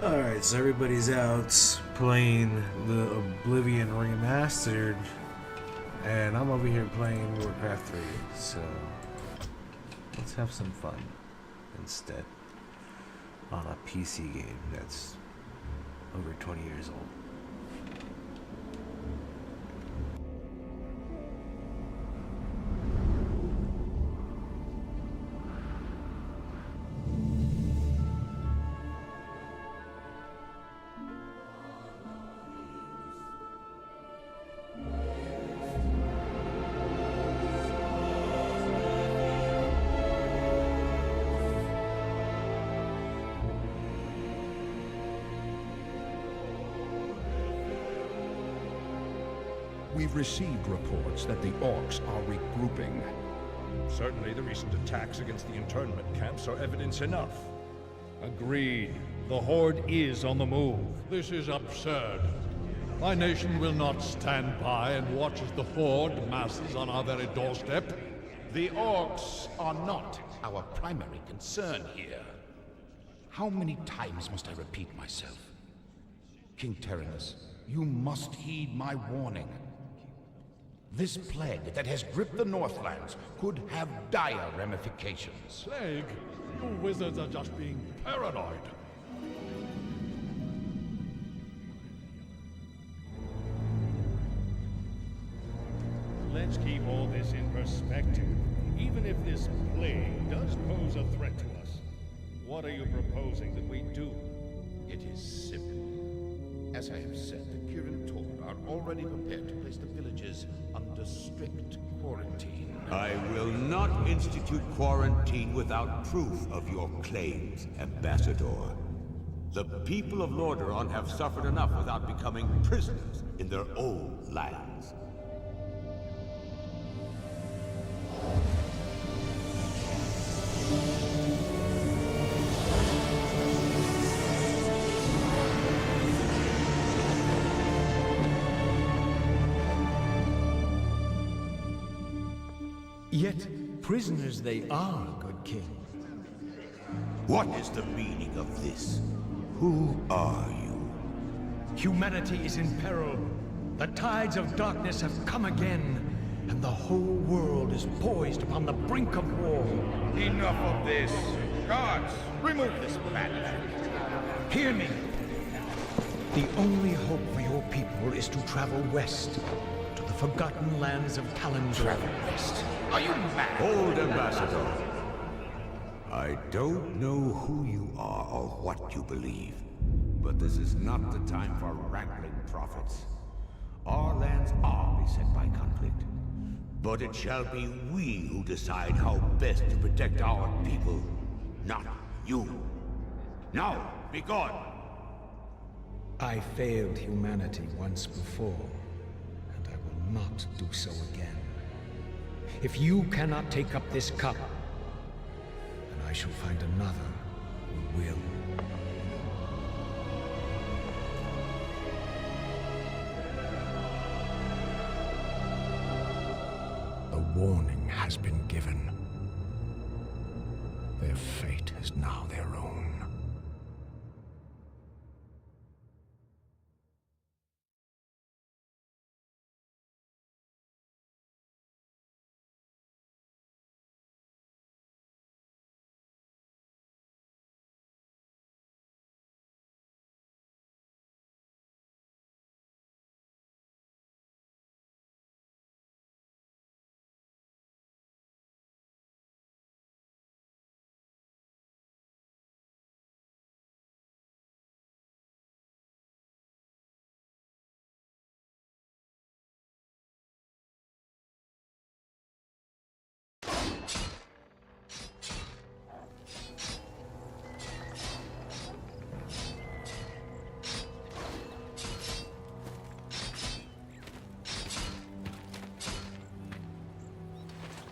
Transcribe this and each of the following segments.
Alright, so everybody's out playing the Oblivion Remastered, and I'm over here playing Warcraft 3, so let's have some fun instead on a PC game that's over 20 years old. We've received reports that the orcs are regrouping. Certainly the recent attacks against the internment camps are evidence enough. Agreed. The Horde is on the move. This is absurd. My nation will not stand by and watch as the Horde masses on our very doorstep. The orcs are not our primary concern here. How many times must I repeat myself? King Tyrannus, you must heed my warning. This plague that has gripped the Northlands could have dire ramifications. Plague? You wizards are just being paranoid. Let's keep all this in perspective. Even if this plague does pose a threat to us, what are you proposing that we do? It is simple. As I have said, the Kirin Tor are already prepared to place the villages under strict quarantine. I will not institute quarantine without proof of your claims, Ambassador. The people of Lordaeron have suffered enough without becoming prisoners in their own lands. Yet prisoners they are, good king. What is the meaning of this? Who are you? Humanity is in peril. The tides of darkness have come again, and the whole world is poised upon the brink of war. Enough of this. Guards, remove this madman. Hear me. The only hope for your people is to travel west, to the forgotten lands of Talon. Travel west? Are you mad? Hold, Ambassador. I don't know who you are or what you believe, but this is not the time for wrangling prophets. Our lands are beset by conflict, but it shall be we who decide how best to protect our people, not you. Now, be gone! I failed humanity once before, and I will not do so again. If you cannot take up this cup, then I shall find another who will. The warning has been given. Their fate is now their own.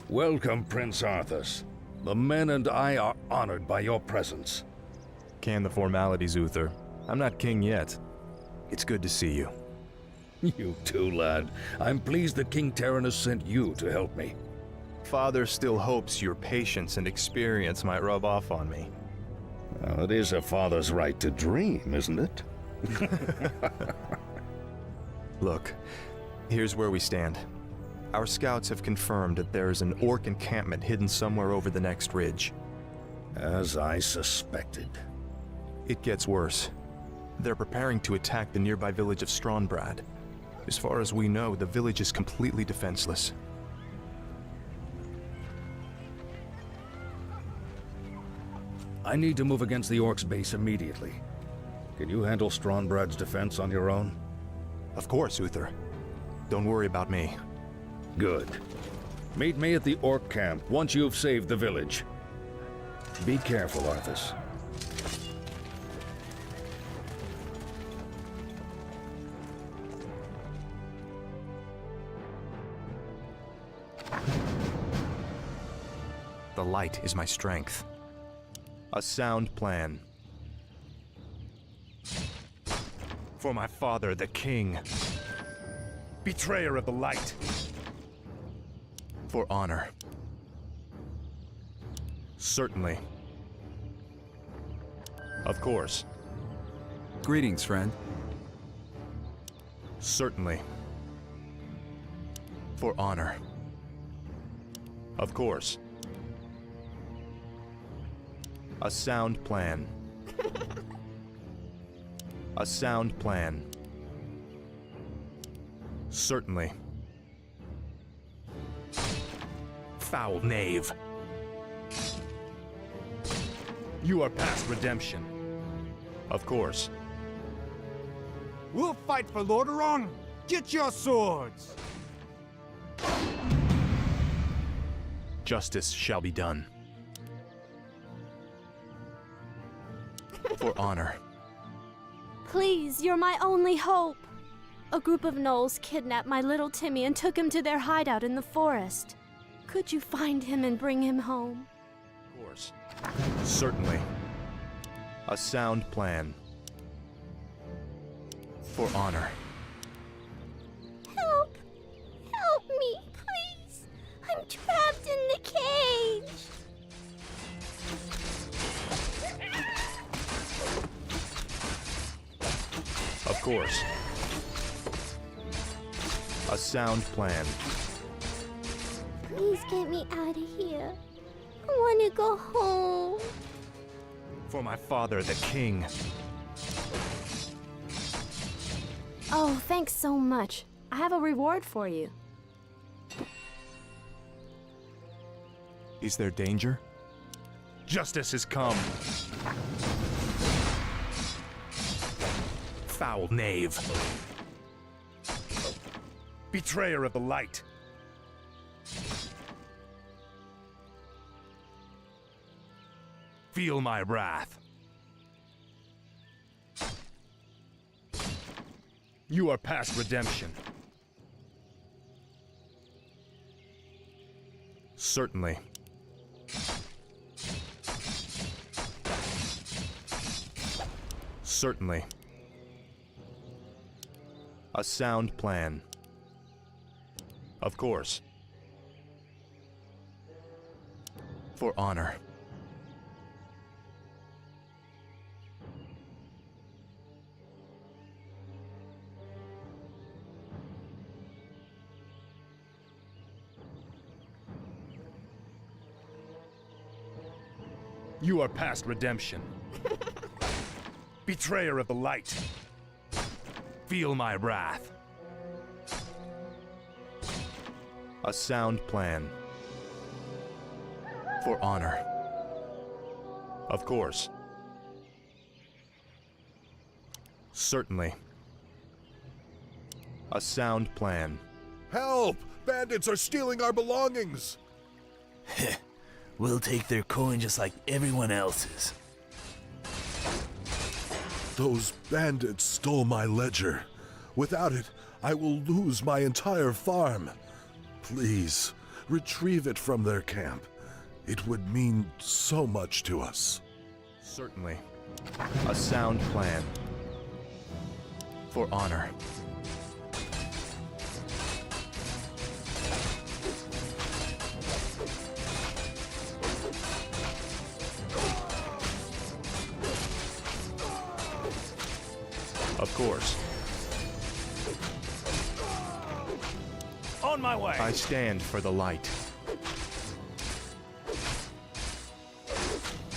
Welcome, Prince Arthas. The men and I are honored by your presence. Can the formalities, Uther. I'm not king yet. It's good to see you. You too, lad. I'm pleased that King Tyrannus sent you to help me. Father still hopes your patience and experience might rub off on me. Well, it is a father's right to dream, isn't it? Look, here's where we stand. Our scouts have confirmed that there is an orc encampment hidden somewhere over the next ridge. As I suspected. It gets worse. They're preparing to attack the nearby village of Strombrad. As far as we know, the village is completely defenseless. I need to move against the orcs' base immediately. Can you handle Strombrads' defense on your own? Of course, Uther. Don't worry about me. Good. Meet me at the orc camp once you've saved the village. Be careful, Arthas. The light is my strength. A sound plan. For my father, the king. Betrayer of the light. For honor. Certainly. Of course. Greetings, friend. Certainly. For honor. Of course. A sound plan. A sound plan. Certainly. Foul knave. You are past redemption. Of course. We'll fight for Lordaeron! Get your swords! Justice shall be done. For honor. Please, you're my only hope. A group of gnolls kidnapped my little Timmy and took him to their hideout in the forest. Could you find him and bring him home? Of course. Certainly. A sound plan. For honor. Help! Help me, please! I'm trapped in the cage! Of course. A sound plan. Please get me out of here. I want to go home. For my father, the king. Oh, thanks so much. I have a reward for you. Is there danger? Justice has come. Foul knave. Betrayer of the light. Feel my wrath. You are past redemption. Certainly. Certainly. A sound plan. Of course. For honor. You are past redemption. Betrayer of the light. Feel my wrath. A sound plan. For honor. Of course. Certainly. A sound plan. Help! Bandits are stealing our belongings! We'll take their coin just like everyone else's. Those bandits stole my ledger. Without it, I will lose my entire farm. Please, retrieve it from their camp. It would mean so much to us. Certainly. A sound plan. For honor. Of course. On my way. I stand for the light.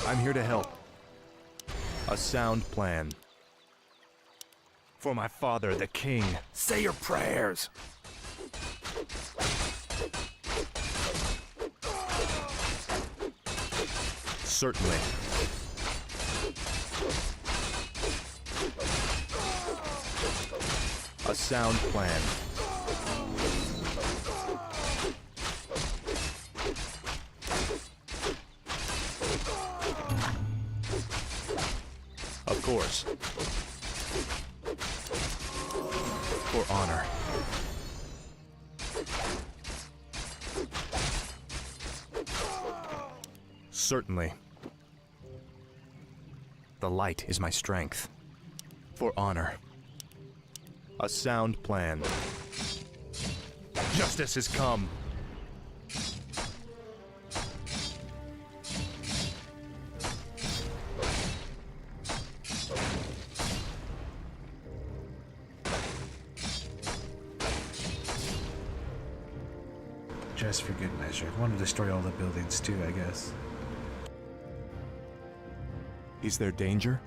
I'm here to help. A sound plan. For my father, the king. Say your prayers. Certainly. A sound plan. Of course. For honor. Certainly. The light is my strength. For honor. A sound plan. Justice has come. Just for good measure. Want to destroy all the buildings too, I guess. Is there danger?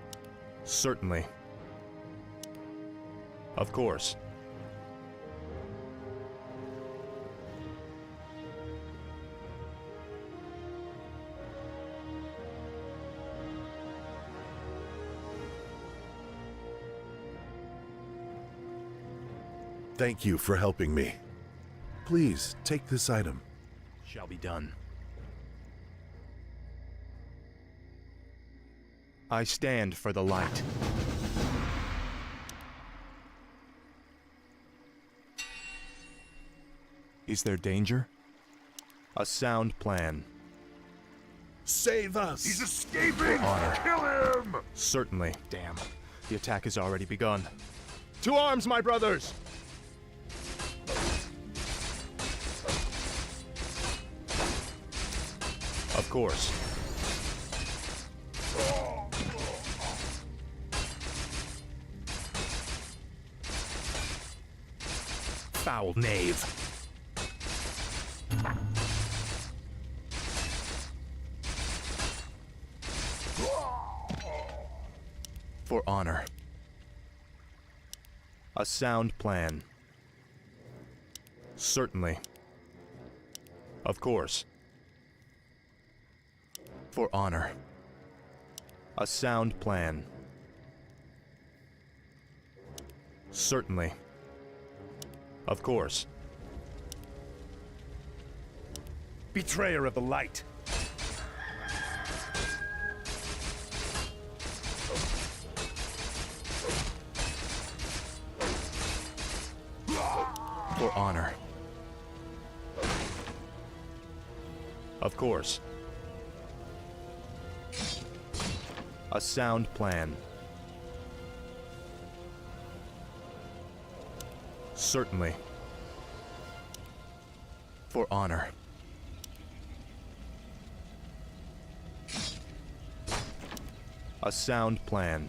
Certainly. Of course. Thank you for helping me. Please, take this item. Shall be done. I stand for the light. Is there danger? A sound plan. Save us! He's escaping! Honor. Kill him! Certainly. Damn. The attack has already begun. To arms, my brothers! Of course. Foul knave. For honor. A sound plan. Certainly. Of course. For honor. A sound plan. Certainly. Of course. Betrayer of the light. For honor. Of course. A sound plan. Certainly. For honor. A sound plan.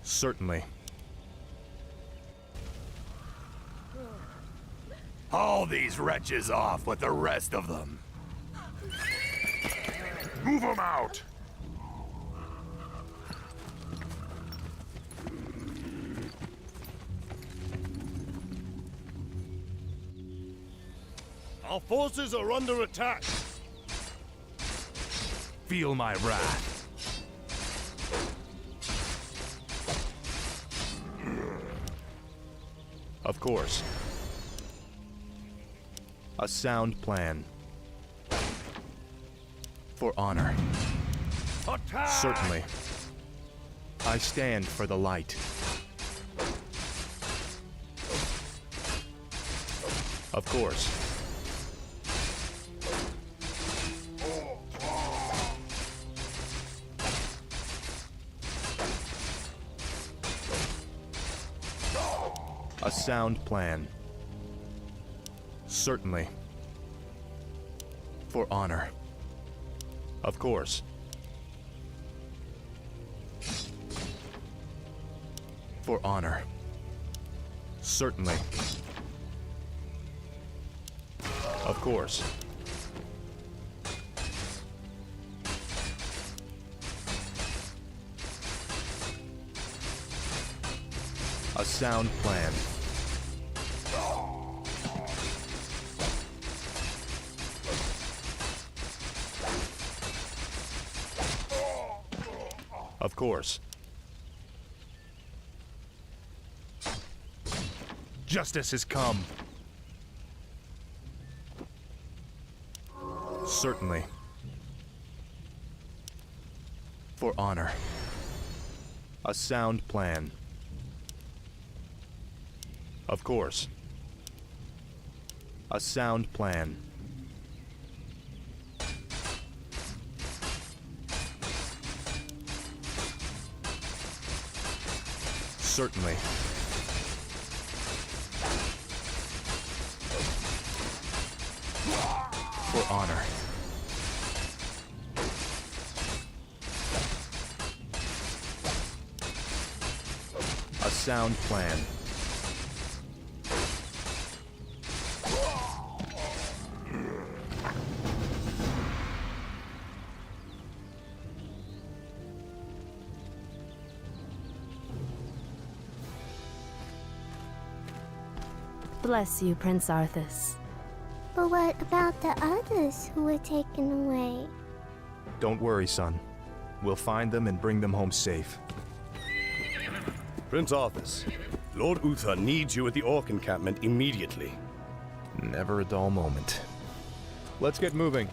Certainly. Haul these wretches off with the rest of them. Move him out! Our forces are under attack. Feel my wrath. Of course. A sound plan. For honor. Attack! Certainly. I stand for the light. Of course. A sound plan. Certainly. For honor. Of course. For honor. Certainly. Of course. A sound plan. Of course. Justice has come. Certainly. For honor. A sound plan. Of course. A sound plan. Certainly. For honor. A sound plan. Bless you, Prince Arthas. But what about the others who were taken away? Don't worry, son. We'll find them and bring them home safe. Prince Arthas, Lord Uther needs you at the Orc encampment immediately. Never a dull moment. Let's get moving.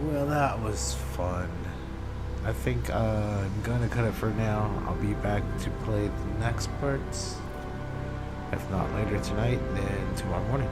Well, that was fun. I think I'm gonna cut it for now. I'll be back to play the next parts. If not later tonight, then tomorrow morning.